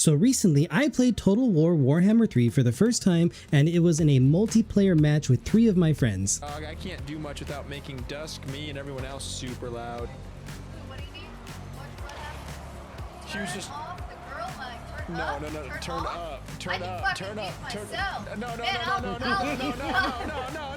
So recently, I played Total War Warhammer 3 for the first time, and it was in a multiplayer match with 3 of my friends. I can't do much without making Dusk, me, and everyone else super loud. What do you need? What happened? She was just... Off the girl mic. Turn No, up. no, no, turn off? up, I turn can up, fucking turn up, mute turn myself. No, no, no, Man, no, no, no, no,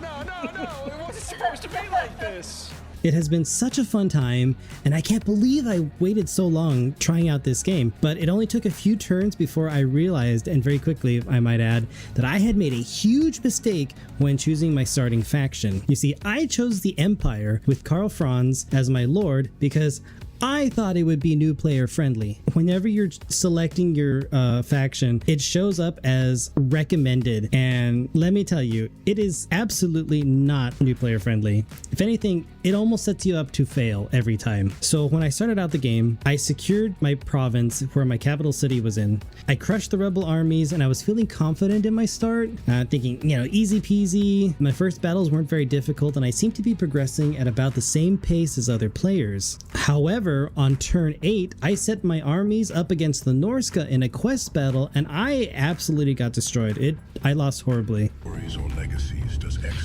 no, no, it wasn't supposed to be like this. It has been such a fun time, and I can't believe I waited so long trying out this game, but it only took a few turns before I realized, and very quickly I might add, that I had made a huge mistake when choosing my starting faction. You see, I chose the Empire with Karl Franz as my lord because I thought it would be new player friendly. Whenever you're selecting your faction, it shows up as recommended, and let me tell you, it is absolutely not new player friendly. If anything, it almost sets you up to fail every time. So when I started out the game, I secured my province where my capital city was in. I crushed the rebel armies, and I was feeling confident in my start, thinking, you know, easy peasy. My first battles weren't very difficult, and I seemed to be progressing at about the same pace as other players. However, on turn 8, I set my armies up against the Norska in a quest battle, and I absolutely got destroyed. I lost horribly.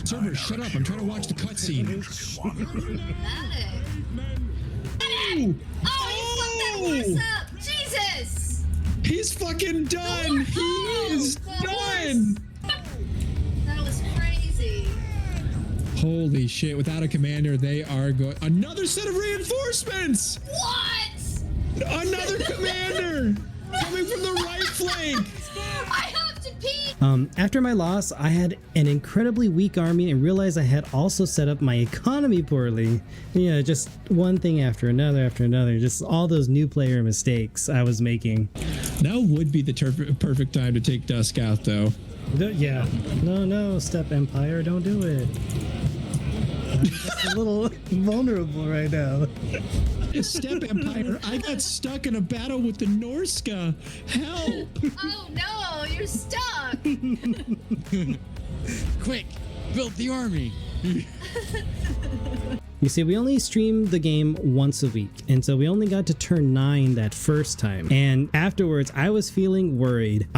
Cerberus, shut up! I'm trying to watch the cutscene. Oh, he fucked that horse up! Jesus! He's fucking done. He is done. That was crazy. Holy shit! Without a commander, they are going. Another set of reinforcements. What? Another commander coming from the right flank. I have to pee! After my loss, I had an incredibly weak army and realized I had also set up my economy poorly. Yeah, just one thing after another, just all those new player mistakes I was making. Now would be the perfect time to take Dusk out, though. Yeah. No, Step Empire, don't do it. I'm just a little vulnerable right now. Step Empire, I got stuck in a battle with the Norska. Help! Oh no, you're stuck! Quick, build the army. You see, we only streamed the game once a week, and so we only got to turn 9 that first time. And afterwards, I was feeling worried.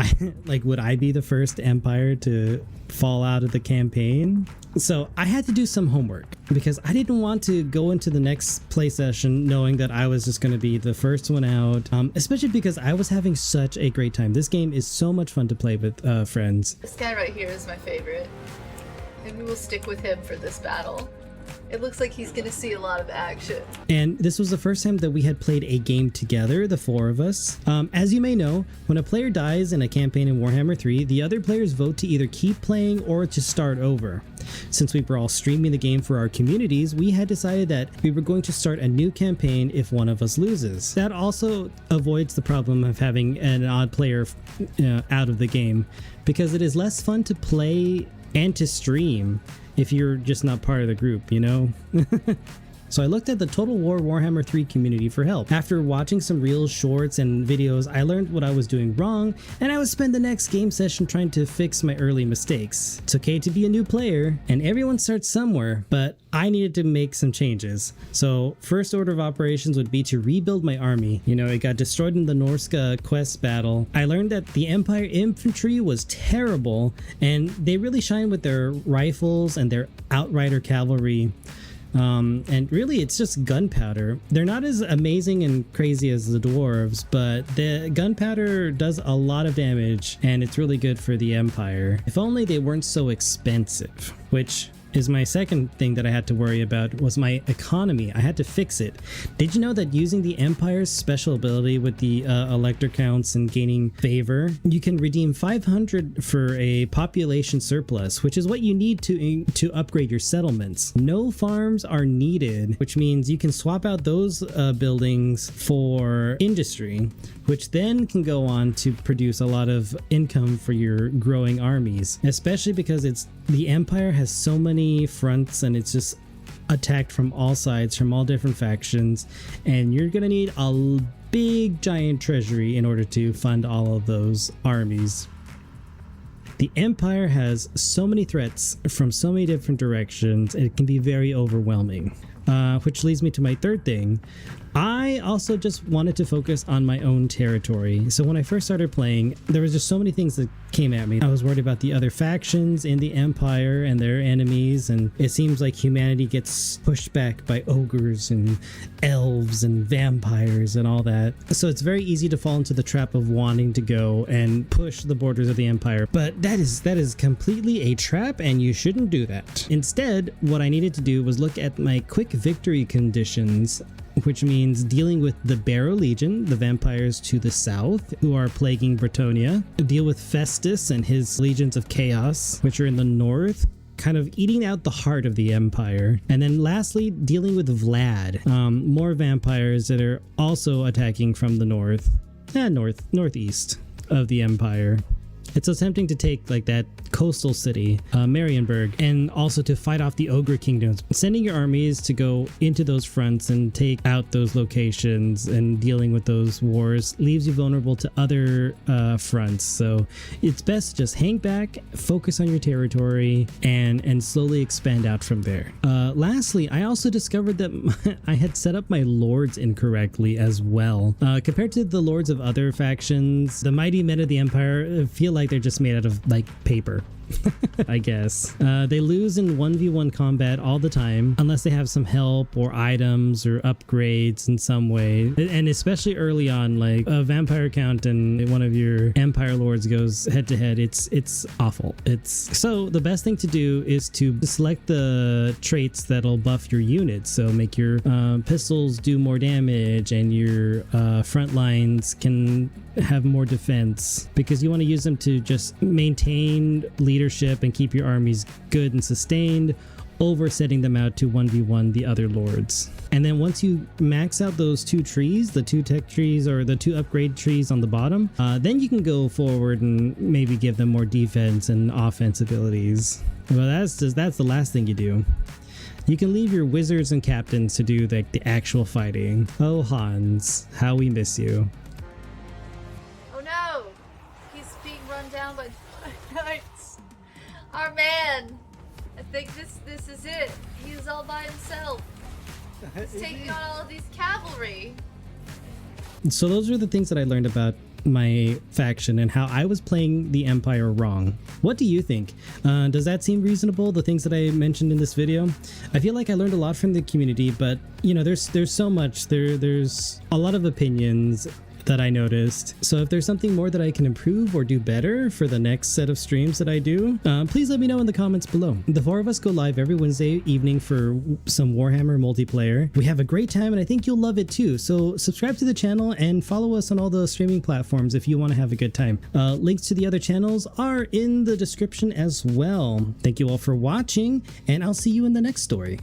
Would I be the first Empire to fall out of the campaign? So I had to do some homework because I didn't want to go into the next play session knowing that I was just going to be the first one out, especially because I was having such a great time. This game is so much fun to play with friends. This guy right here is my favorite. Maybe we'll stick with him for this battle. It looks like he's gonna see a lot of action. And this was the first time that we had played a game together, the 4 of us. As you may know, when a player dies in a campaign in Warhammer 3, the other players vote to either keep playing or to start over. Since we were all streaming the game for our communities, we had decided that we were going to start a new campaign if one of us loses. That also avoids the problem of having an odd player out of the game, because it is less fun to play and to stream if you're just not part of the group, you know? So I looked at the Total War Warhammer 3 community for help. After watching some reels, shorts, and videos, I learned what I was doing wrong, and I would spend the next game session trying to fix my early mistakes. It's okay to be a new player, and everyone starts somewhere, but I needed to make some changes. So first order of operations would be to rebuild my army. You know, it got destroyed in the Norska quest battle. I learned that the Empire infantry was terrible, and they really shine with their rifles and their outrider cavalry. And really it's just gunpowder. They're not as amazing and crazy as the dwarves, but the gunpowder does a lot of damage, and it's really good for the Empire. If only they weren't so expensive, which is my second thing that I had to worry about, was my economy. I had to fix it. Did you know that using the Empire's special ability with the elector counts and gaining favor, you can redeem 500 for a population surplus, which is what you need to upgrade your settlements. No farms are needed, which means you can swap out those buildings for industry, which then can go on to produce a lot of income for your growing armies, especially because the Empire has so many fronts and it's just attacked from all sides, from all different factions, and you're gonna need a big giant treasury in order to fund all of those armies. The Empire has so many threats from so many different directions, it can be very overwhelming. Which leads me to my third thing. I also just wanted to focus on my own territory. So when I first started playing, there was just so many things that came at me. I was worried about the other factions in the Empire and their enemies, and it seems like humanity gets pushed back by ogres and elves and vampires and all that. So it's very easy to fall into the trap of wanting to go and push the borders of the Empire. But that is completely a trap, and you shouldn't do that. Instead, what I needed to do was look at my quick victory conditions, which means dealing with the Barrow Legion, the vampires to the south, who are plaguing Bretonia. Deal with Festus and his legions of chaos, which are in the north, kind of eating out the heart of the Empire. And then lastly, dealing with Vlad, more vampires that are also attacking from the northeast of the Empire. It's so tempting to take like that coastal city, Marienburg, and also to fight off the Ogre Kingdoms. Sending your armies to go into those fronts and take out those locations and dealing with those wars leaves you vulnerable to other fronts. So it's best to just hang back, focus on your territory, and slowly expand out from there. Lastly, I also discovered that I had set up my lords incorrectly as well. Compared to the lords of other factions, the mighty men of the Empire feel like they're just made out of like paper. I guess. They lose in 1v1 combat all the time unless they have some help or items or upgrades in some way. And especially early on, like a vampire count and one of your Empire lords goes head to head, it's awful. So the best thing to do is to select the traits that'll buff your units. So make your pistols do more damage and your front lines can have more defense, because you want to use them to just maintain leadership and keep your armies good and sustained over setting them out to 1v1 the other lords. And then once you max out those two trees, the two tech trees or the two upgrade trees on the bottom, then you can go forward and maybe give them more defense and offense abilities. Well, that's the last thing you do. You can leave your wizards and captains to do like the actual fighting. Oh, Hans, how we miss you. Oh no! He's being run down by knights. Our man! I think this is it. He's all by himself. He's taking on all of these cavalry. So those are the things that I learned about my faction and how I was playing the Empire wrong. What do you think? Does that seem reasonable, the things that I mentioned in this video? I feel like I learned a lot from the community, but you know, there's so much. There's a lot of opinions that I noticed. So if there's something more that I can improve or do better for the next set of streams that I do, please let me know in the comments below. The four of us go live every Wednesday evening for some Warhammer multiplayer. We have a great time and I think you'll love it too. So subscribe to the channel and follow us on all the streaming platforms if you want to have a good time. Links to the other channels are in the description as well. Thank you all for watching, and I'll see you in the next story.